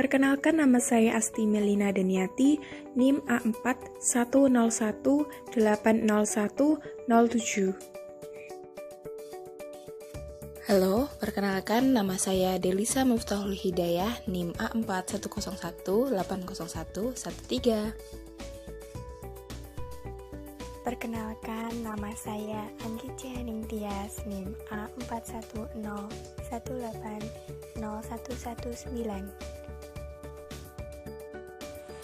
Perkenalkan, nama saya Asti Melina Daniati, NIM A4101801007. Halo, perkenalkan nama saya Delisa Muftahul Hidayah, NIM A4101800113. Perkenalkan, nama saya Anggi Cihaning Tias, NIM A4101801119.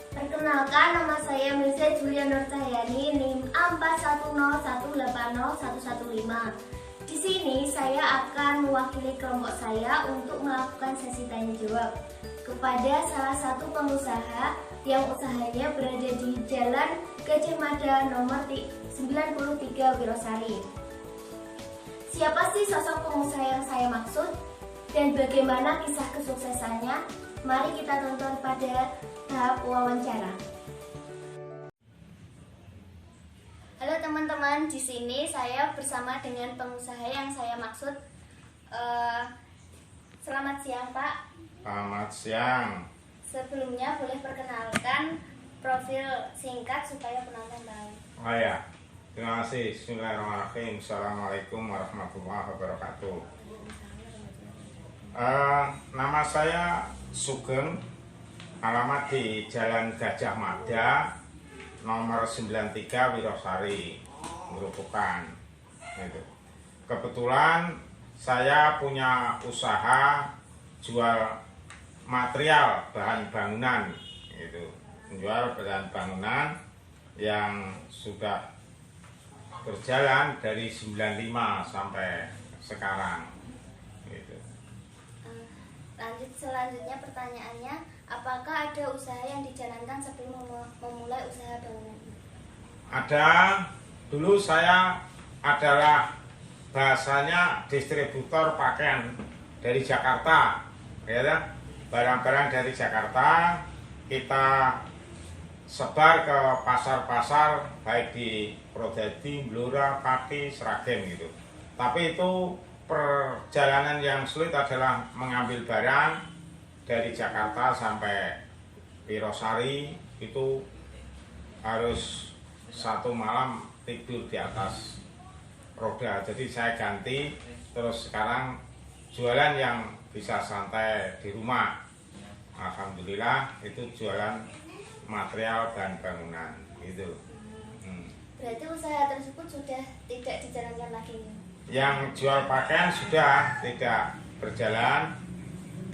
Perkenalkan, nama saya Mirza Julia Nur Cahyani, NIM A4101801115. Di sini saya akan mewakili kelompok saya untuk melakukan sesi tanya jawab kepada salah satu pengusaha yang usahanya berada di Jalan Gajah Mada nomor 93 Wirosari. Siapa sih sosok pengusaha yang saya maksud dan bagaimana kisah kesuksesannya? Mari kita tonton pada tahap wawancara. Halo teman-teman, di sini saya bersama dengan pengusaha yang saya maksud. Selamat siang, Pak. Selamat siang. Sebelumnya boleh perkenalkan profil singkat supaya penonton tahu. Oh ya, terima kasih. Bismillahirrahmanirrahim. Assalamualaikum warahmatullahi wabarakatuh. Nama saya Sugeng, alamat di Jalan Gajah Mada nomor 93 Wirosari, Grobogan. Gitu. Kebetulan saya punya usaha jual material bahan bangunan, gitu. Menjual bahan bangunan yang sudah berjalan dari 95 sampai sekarang, gitu. Lanjut, selanjutnya pertanyaannya, apakah ada usaha yang dijalankan sebelum memulai usaha bangunan? Ada. Dulu saya adalah bahasanya distributor pakaian dari Jakarta, ya. Barang-barang dari Jakarta kita sebar ke pasar-pasar baik di Prodadi, Blora, Pati, Sragen gitu. Tapi itu perjalanan yang sulit adalah mengambil barang dari Jakarta sampai Wirosari, itu harus satu malam tidur di atas roda. Jadi saya ganti, terus sekarang jualan yang bisa santai di rumah. Alhamdulillah, itu jualan material bahan bangunan gitu. Berarti usaha tersebut sudah tidak dijalankan lagi? Yang jual pakaian sudah tidak berjalan,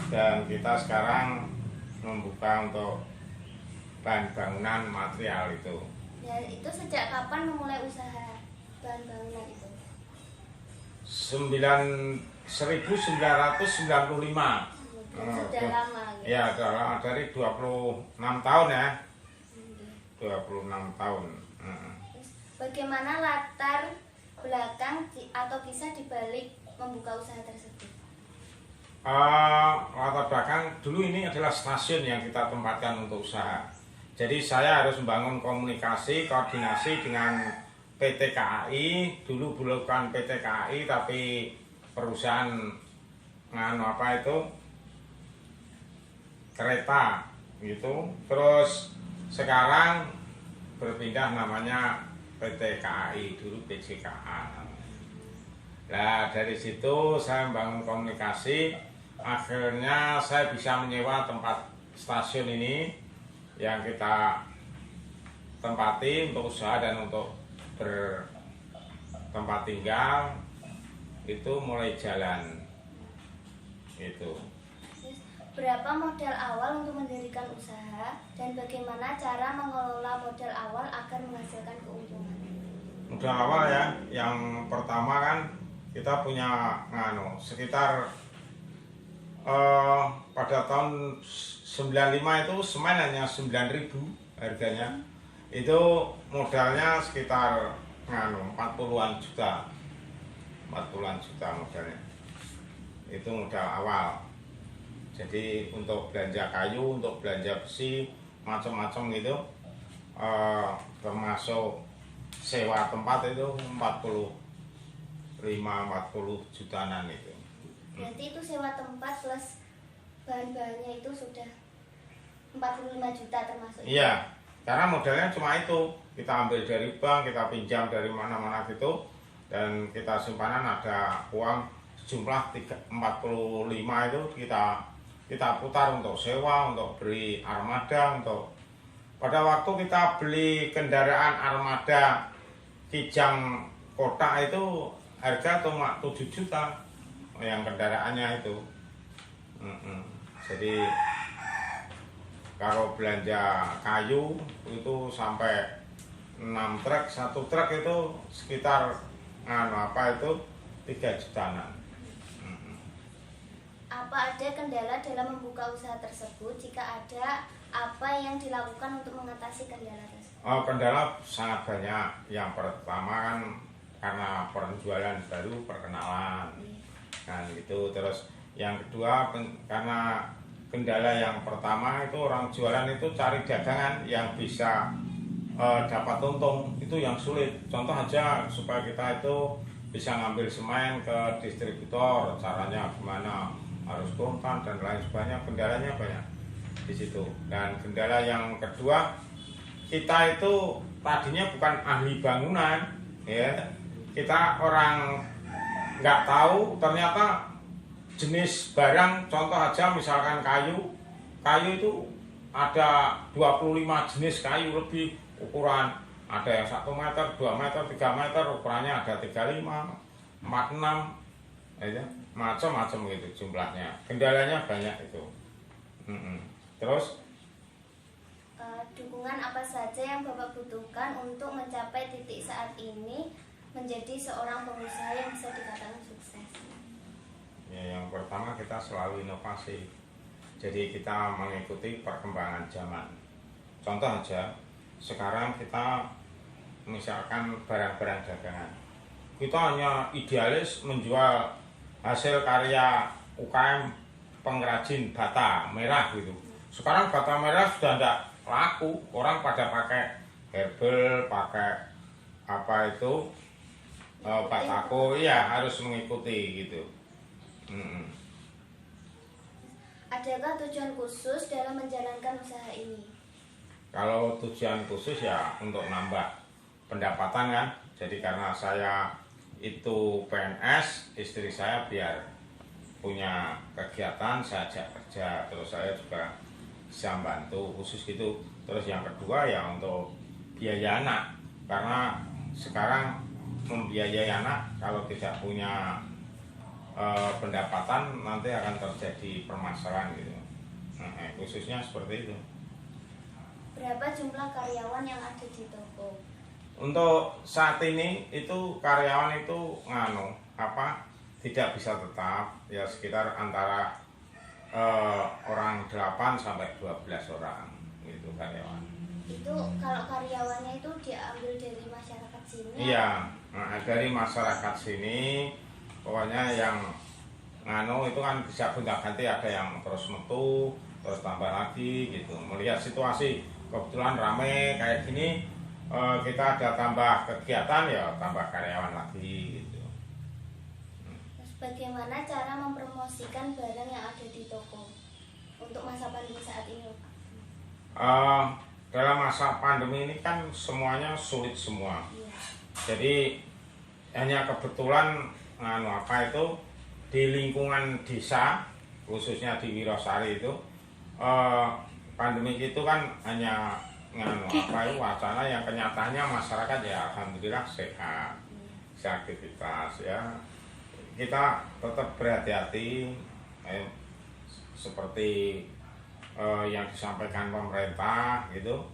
dan kita sekarang membuka untuk bahan bangunan material itu. Ya, itu sejak kapan memulai usaha bahan bangunan itu? 1995. Sudah lama gitu? Ya, sudah lama, dari 26 tahun ya. 26 tahun. Bagaimana latar belakang atau kisah dibalik membuka usaha tersebut? Latar belakang, dulu ini adalah stasiun yang kita tempatkan untuk usaha. Jadi saya harus membangun komunikasi, koordinasi dengan PT KAI. Dulu bukan PT KAI tapi perusahaan kereta gitu. Terus sekarang berpindah namanya PT KAI, dulu PJKA. Nah, dari situ saya membangun komunikasi, akhirnya saya bisa menyewa tempat stasiun ini yang kita tempati untuk usaha dan untuk bertempat tinggal. Itu mulai jalan itu. Berapa modal awal untuk mendirikan usaha dan bagaimana cara mengelola modal awal agar menghasilkan keuntungan? Modal awal ya, yang pertama kan kita punya sekitar pada tahun 95 itu semen hanya 9.000 harganya. Itu modalnya sekitar 40-an juta. 40-an juta modalnya. Itu modal awal. Jadi untuk belanja kayu, untuk belanja besi, macam-macam gitu, termasuk sewa tempat itu 45-40 jutaan itu. Berarti itu sewa tempat plus bahan-bahannya itu sudah 45 juta termasuk. Iya, karena modalnya cuma itu. Kita ambil dari bank, kita pinjam dari mana-mana gitu, dan kita simpanan ada uang sejumlah 45 itu kita putar untuk sewa, untuk beli armada, untuk pada waktu kita beli kendaraan armada Kijang Kota itu harga cuma 7 juta yang kendaraannya itu. Jadi kalau belanja kayu itu sampai 6 truk, 1 truk itu sekitar 3 jutaan. Apa ada kendala dalam membuka usaha tersebut? Jika ada, apa yang dilakukan untuk mengatasi kendala tersebut? Kendala sangat banyak. Yang pertama kan karena penjualan baru, perkenalan, kan gitu. Terus yang kedua karena kendala yang pertama itu orang jualan itu cari dagangan yang bisa dapat untung, itu yang sulit. Contoh aja supaya kita itu bisa ngambil semen ke distributor, caranya gimana, harus kontan dan lain sebagainya. Kendalanya banyak di situ. Dan kendala yang kedua, kita itu tadinya bukan ahli bangunan, ya. Kita orang nggak tahu ternyata jenis barang. Contoh aja misalkan kayu itu ada 25 jenis kayu lebih ukuran. Ada yang 1 meter, 2 meter, 3 meter, ukurannya ada 35, 46, ya, macam-macam gitu jumlahnya. Kendalanya banyak itu. Terus dukungan apa saja yang Bapak butuhkan untuk mencapai titik saat ini menjadi seorang pengusaha yang bisa dikatakan sukses? Ya, yang pertama kita selalu inovasi. Jadi kita mengikuti perkembangan zaman. Contoh aja, sekarang kita misalkan barang-barang dagangan, kita hanya idealis menjual hasil karya UKM pengrajin bata merah gitu. Sekarang bata merah sudah tidak laku, orang pada pakai herbal, pakai batako, ya harus mengikuti gitu. Adakah tujuan khusus dalam menjalankan usaha ini? Kalau tujuan khusus ya untuk nambah pendapatan kan. Jadi karena saya itu PNS, istri saya biar punya kegiatan, saya ajak kerja, terus saya juga bisa bantu khusus gitu. Terus yang kedua ya untuk biaya anak, karena sekarang membiayai anak kalau tidak punya pendapatan nanti akan terjadi permasalahan gitu. Khususnya seperti itu. Berapa jumlah karyawan yang ada di toko? Untuk saat ini itu karyawan itu tidak bisa tetap, ya sekitar antara orang 8 sampai 12 orang gitu karyawan. Itu kalau karyawannya itu diambil dari masyarakat sini? Iya, dari masyarakat sini. Pokoknya yang itu kan bisa gonta-ganti, ada yang terus metu, terus tambah lagi gitu. Melihat situasi kebetulan rame kayak gini, kita ada tambah kegiatan ya tambah karyawan lagi gitu. Terus bagaimana cara mempromosikan barang yang ada di toko untuk masa pandemi saat ini, Pak? Dalam masa pandemi ini kan semuanya sulit semua. Iya. Jadi hanya kebetulan di lingkungan desa, khususnya di Wirosari itu pandemi itu kan hanya wacana yang kenyataannya masyarakat ya alhamdulillah sehat, aktivitas ya. Kita tetap berhati-hati seperti yang disampaikan pemerintah gitu,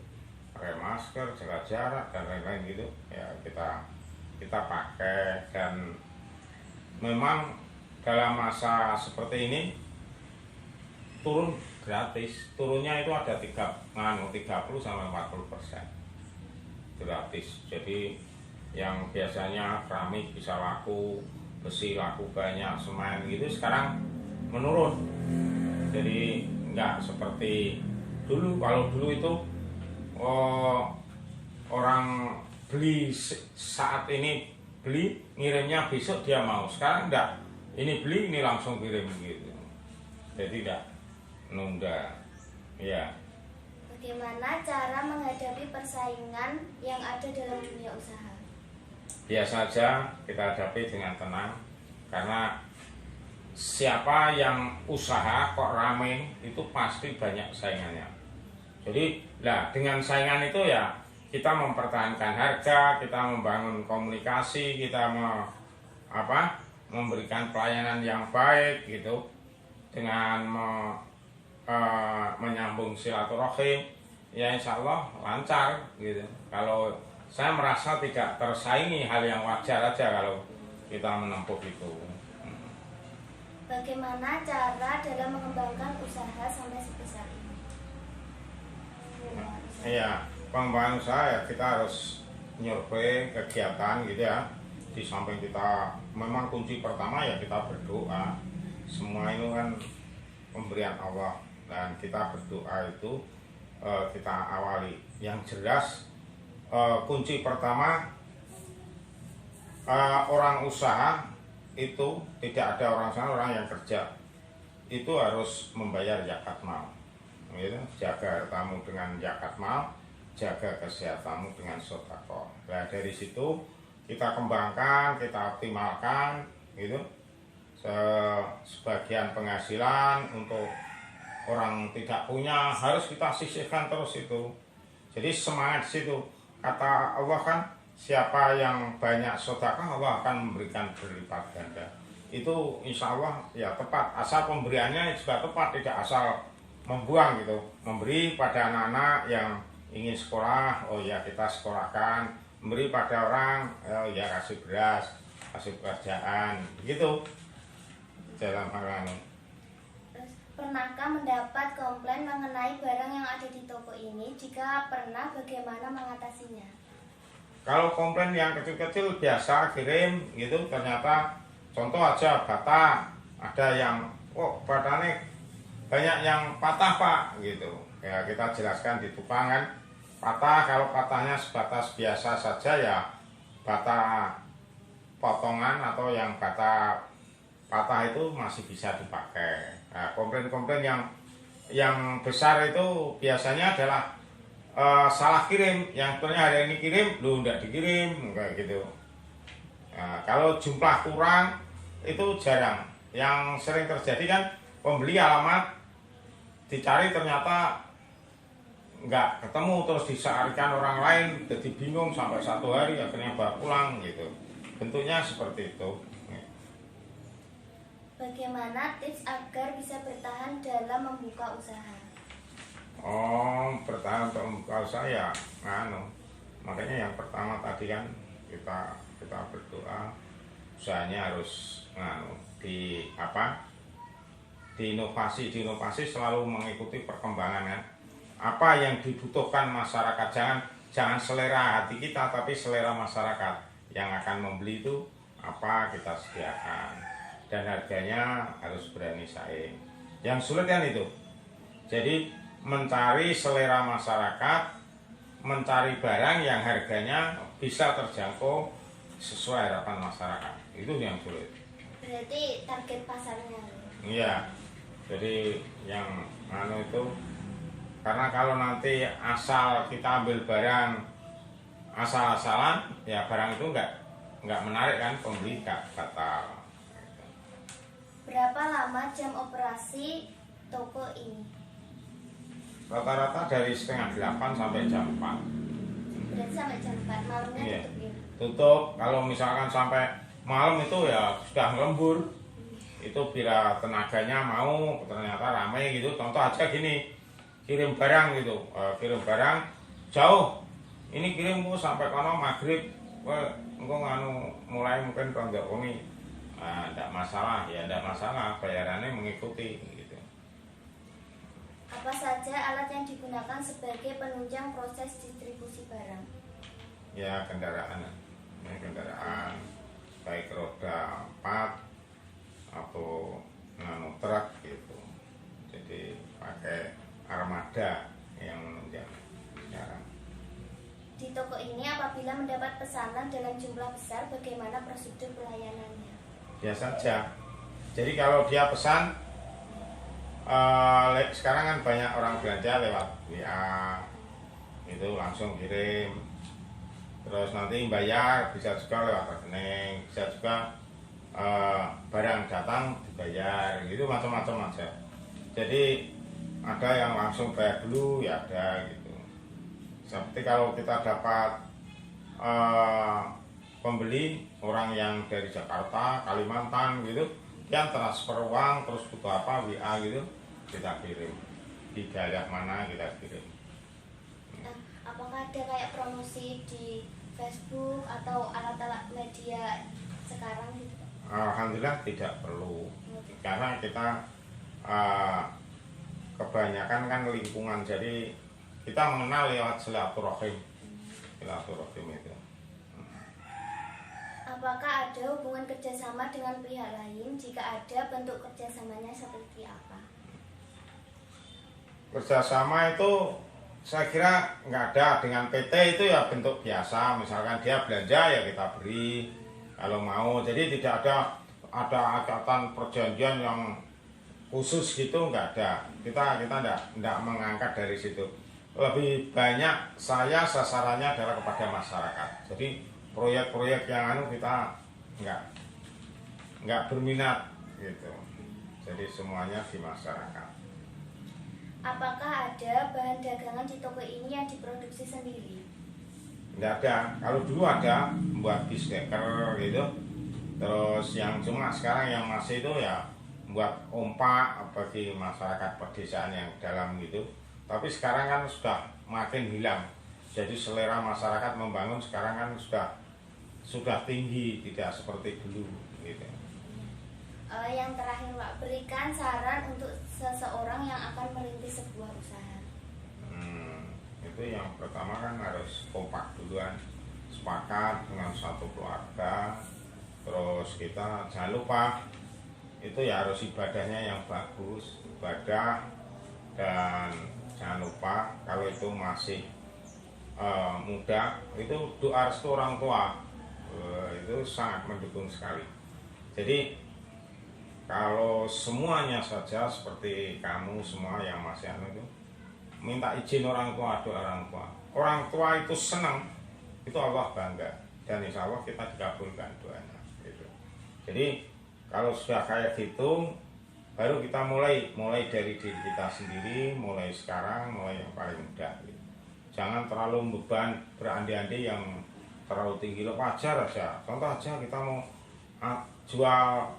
pakai masker, jaga jarak dan lain-lain gitu ya, kita pakai. Dan memang dalam masa seperti ini turun gratis, turunnya itu ada 30 sampai 40% gratis. Jadi yang biasanya keramik bisa laku, besi laku banyak, semen gitu sekarang menurun. Jadi nggak seperti dulu. Kalau dulu itu orang beli saat ini beli, ngirimnya besok dia mau. Sekarang enggak, ini beli, ini langsung kirim gitu. Jadi enggak nunda. Ya. Bagaimana cara menghadapi persaingan yang ada dalam dunia usaha? Biasa saja kita hadapi dengan tenang, karena siapa yang usaha kok rame itu pasti banyak saingannya. Jadi dengan saingan itu ya kita mempertahankan harga, kita membangun komunikasi, kita memberikan pelayanan yang baik gitu, dengan menyambung silaturahim, ya insya Allah lancar gitu. Kalau saya merasa tidak tersaingi, hal yang wajar aja kalau kita menempuh itu. Bagaimana cara dalam mengembangkan usaha sampai sebesar ini? Iya, pengembangan usaha ya kita harus nyurvei kegiatan gitu ya. Di samping kita memang kunci pertama ya kita berdoa. Semua itu kan pemberian Allah, dan kita berdoa itu kita awali. Yang jelas kunci pertama, orang usaha itu tidak ada orang usaha, orang yang kerja itu harus membayar zakat mal, gitu. Jaga hartamu dengan zakat mal, jaga kesehatanmu dengan sedekah. Nah dari situ kita kembangkan, kita optimalkan gitu. Sebagian penghasilan untuk orang tidak punya harus kita sisihkan terus itu. Jadi semangat situ. Kata Allah kan, siapa yang banyak sedekah Allah akan memberikan berlipat ganda. Itu insya Allah ya tepat. Asal pemberiannya juga tepat, tidak asal membuang gitu. Memberi pada anak-anak yang ingin sekolah, oh ya kita sekolahkan. Memberi pada orang, oh ya kasih beras, kasih pekerjaan, gitu. Dalam hal ini. Pernahkah mendapat komplain mengenai barang yang ada di toko ini? Jika pernah, bagaimana mengatasinya? Kalau komplain yang kecil-kecil biasa kirim gitu, ternyata contoh aja bata, ada yang batanya banyak yang patah pak gitu. Ya kita jelaskan di tukang kan, patah, kalau patahnya sebatas biasa saja ya bata potongan atau yang bata patah itu masih bisa dipakai. Nah, komplain-komplain yang besar itu biasanya adalah salah kirim, yang sebenarnya hari ini kirim, lu tidak dikirim, kayak gitu. Nah, kalau jumlah kurang itu jarang. Yang sering terjadi kan pembeli alamat dicari ternyata nggak ketemu, terus disarikan orang lain, jadi bingung sampai 1 hari akhirnya bawa pulang gitu. Bentuknya seperti itu. Bagaimana tips agar bisa bertahan dalam membuka usaha? Bertahan untuk membuka usaha ya, makanya yang pertama tadi kan kita berdoa, usahanya harus diinovasi selalu mengikuti perkembangan kan. Apa yang dibutuhkan masyarakat, jangan selera hati kita, tapi selera masyarakat yang akan membeli itu apa kita sediakan. Dan harganya harus berani saing. Yang sulit kan itu. Jadi mencari selera masyarakat, mencari barang yang harganya bisa terjangkau sesuai harapan masyarakat. Itu yang sulit. Berarti target pasarnya. Iya. Jadi yang itu, karena kalau nanti asal kita ambil barang asal-asalan, ya barang itu enggak menarik kan, pembeli batal. Berapa lama jam operasi toko ini? Rata-rata dari setengah 8 sampai jam 4. Berarti sampai jam 4 malamnya Iya. tutup ya? Tutup, kalau misalkan sampai malam itu ya sudah lembur. Itu bila tenaganya mau, ternyata ramai gitu. Contoh aja gini, kirim barang gitu, kirim barang jauh. Ini kirim sampai kono maghrib, engko mulai mungkin konjak ini. Tidak masalah, bayarannya mengikuti gitu. Apa saja alat yang digunakan sebagai penunjang proses distribusi barang? Ya kendaraan, baik roda 4 atau truk gitu. Jadi pakai armada yang menunjang sekarang. Di toko ini apabila mendapat pesanan dalam jumlah besar, bagaimana prosedur pelayanannya? Biasa saja. Jadi kalau dia pesan sekarang kan banyak orang belanja lewat WA, itu langsung kirim. Terus nanti bayar bisa juga lewat rekening, bisa juga barang datang dibayar, gitu macam-macam aja. Jadi ada yang langsung bayar dulu, ya ada gitu. Seperti kalau kita dapat pembeli orang yang dari Jakarta, Kalimantan gitu, dia transfer uang terus butuh apa WA gitu, kita kirim di daerah mana kita kirim. Apakah ada kayak promosi di Facebook atau alat-alat media sekarang gitu? Alhamdulillah tidak perlu, karena kita kebanyakan kan lingkungan, jadi kita mengenal lewat silaturahim itu. Apakah ada hubungan kerjasama dengan pihak lain? Jika ada, bentuk kerjasamanya seperti apa? Kerjasama itu saya kira nggak ada. Dengan PT itu ya bentuk biasa, misalkan dia belanja ya kita beri kalau mau. Jadi tidak ada ikatan perjanjian yang khusus gitu, nggak ada. Kita nggak mengangkat dari situ. Lebih banyak saya sasarannya adalah kepada masyarakat. Jadi proyek-proyek yang kita nggak berminat gitu. Jadi semuanya di masyarakat. Apakah ada bahan dagangan di toko ini yang diproduksi sendiri? Nggak ada. Kalau dulu ada buat bisdeker gitu. Terus yang cuma sekarang yang masih itu ya buat ompak bagi masyarakat pedesaan yang dalam gitu. Tapi sekarang kan sudah makin hilang. Jadi selera masyarakat membangun sekarang kan sudah tinggi, tidak seperti dulu gitu. Yang terakhir Pak, berikan saran untuk seseorang yang akan merintis sebuah usaha. Itu yang pertama kan harus kompak duluan, sepakat dengan satu keluarga. Terus kita jangan lupa itu ya harus ibadahnya yang bagus, ibadah. Dan jangan lupa kalau itu masih muda, itu doa restu orang tua itu sangat mendukung sekali. Jadi kalau semuanya saja seperti kamu semua yang masih itu minta izin orang tua, doa orang tua itu senang, itu Allah bangga, dan insya Allah kita dikabulkan doanya gitu. Jadi kalau sudah kayak gitu baru kita mulai dari diri kita sendiri, mulai sekarang, mulai yang paling mudah gitu. Jangan terlalu beban berandai-andai yang terlalu tinggi. Lo wajar aja, contoh aja kita mau jual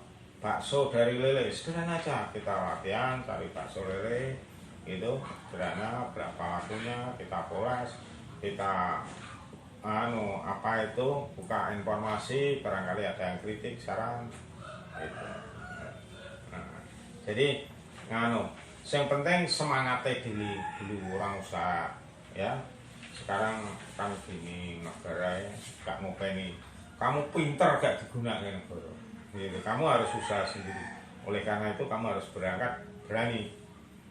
bakso dari lele, sederhana aja, kita latihan cari bakso lele itu sederhana, berapa lakunya, kita poles, kita buka informasi, barangkali ada yang kritik, saran gitu. Jadi yang penting semangatnya dulu orang usaha ya. Sekarang kan gini negara ya, gak mau pengen kamu pinter gak digunakan negara gitu. Kamu harus usaha sendiri. Oleh karena itu kamu harus berangkat berani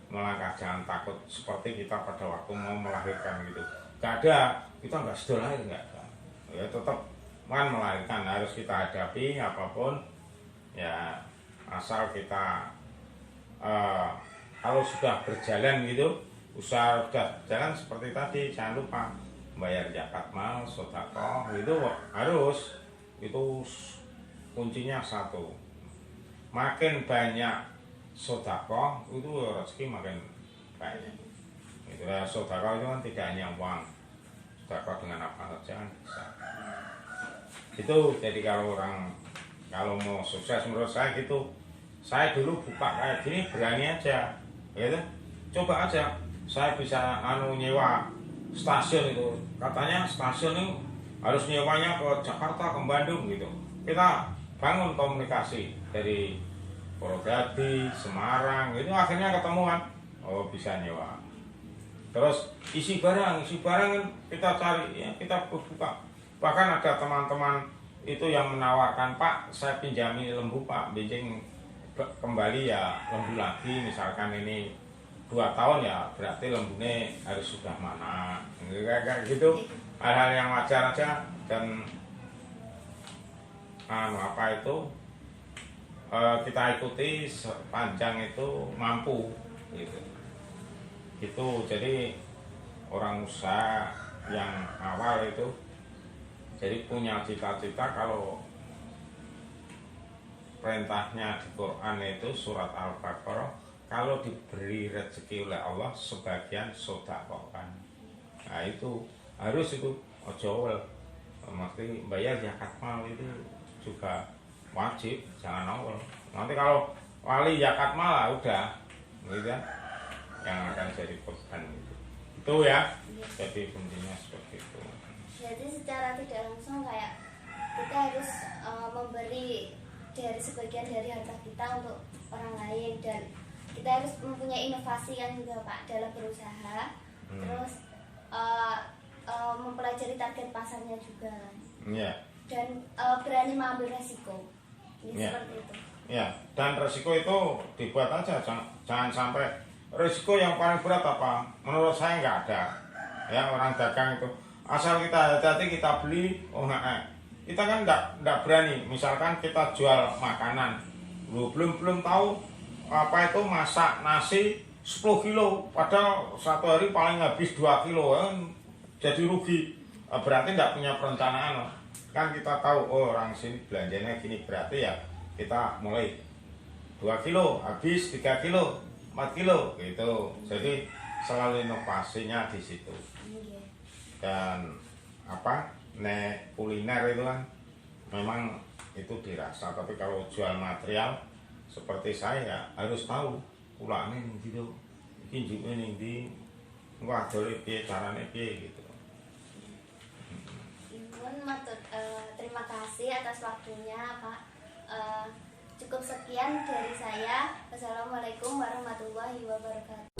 melangkah, jangan takut seperti kita pada waktu mau melahirkan gitu. Gak ada, kita nggak sudah lahir, nggak ada ya, tetap melahirkan, harus kita hadapi apapun ya, asal kita kalau sudah berjalan gitu, usaha sudah jalan seperti tadi, jangan lupa bayar zakat mal, sedekah itu harus, itu kuncinya satu. Makin banyak sedekah itu rezeki makin banyak. Itu sedekah itu kan tidak hanya uang, sedekah dengan apa saja kan bisa. Itu jadi kalau mau sukses menurut saya gitu. Saya dulu buka kayak gini berani aja, gitu. Coba aja, saya bisa nyewa stasiun itu. Katanya stasiun itu harus nyewanya ke Jakarta, ke Bandung gitu. Kita bangun komunikasi dari Purwodadi, Semarang, itu akhirnya ketemuan. Oh bisa nyewa. Terus isi barang kita cari, ya kita buka. Bahkan ada teman-teman itu yang menawarkan, Pak, saya pinjami lembu Pak, benjing kembali ya lembu lagi, misalkan ini 2 tahun ya berarti lembunya harus sudah mana, kayak gitu, hal-hal yang wajar aja. Dan kita ikuti sepanjang itu mampu gitu. Itu jadi orang usaha yang awal itu jadi punya cita-cita kalau perintahnya di Quran itu surat Al-Baqarah, kalau diberi rezeki oleh Allah sebagian sedekahkan. Nah itu harus itu ojo mesti bayar zakat mal itu juga wajib, jangan awal. Nanti kalau wali zakat mal udah gitu kan yang akan jadi korban itu ya. Jadi kuncinya seperti itu. Jadi secara tidak langsung kayak kita harus memberi dari sebagian dari harta kita untuk orang lain, dan kita harus mempunyai inovasi kan juga Pak dalam berusaha. Terus mempelajari target pasarnya juga. Dan berani mengambil resiko. Seperti itu. Ya, dan resiko itu dibuat aja, jangan sampai resiko yang paling berat apa? Menurut saya nggak ada. Ya, orang dagang itu asal kita hati-hati kita beli, kita kan nggak berani. Misalkan kita jual makanan, belum tahu apa itu masak nasi 10 kilo, padahal satu hari paling habis 2 kilo, jadi rugi. Berarti nggak punya perencanaan. Kan kita tahu, orang sini belanjanya gini, berarti ya kita mulai 2 kilo, habis 3 kilo, 4 kilo gitu. Jadi selalu inovasinya di situ. Dan kuliner itu kan memang itu dirasa, tapi kalau jual material seperti saya harus tahu ulangnya nih gitu, kinjuknya nih di wah dole piye carane piye gitu. Terima kasih atas waktunya Pak. Cukup sekian dari saya. Wassalamualaikum warahmatullahi wabarakatuh.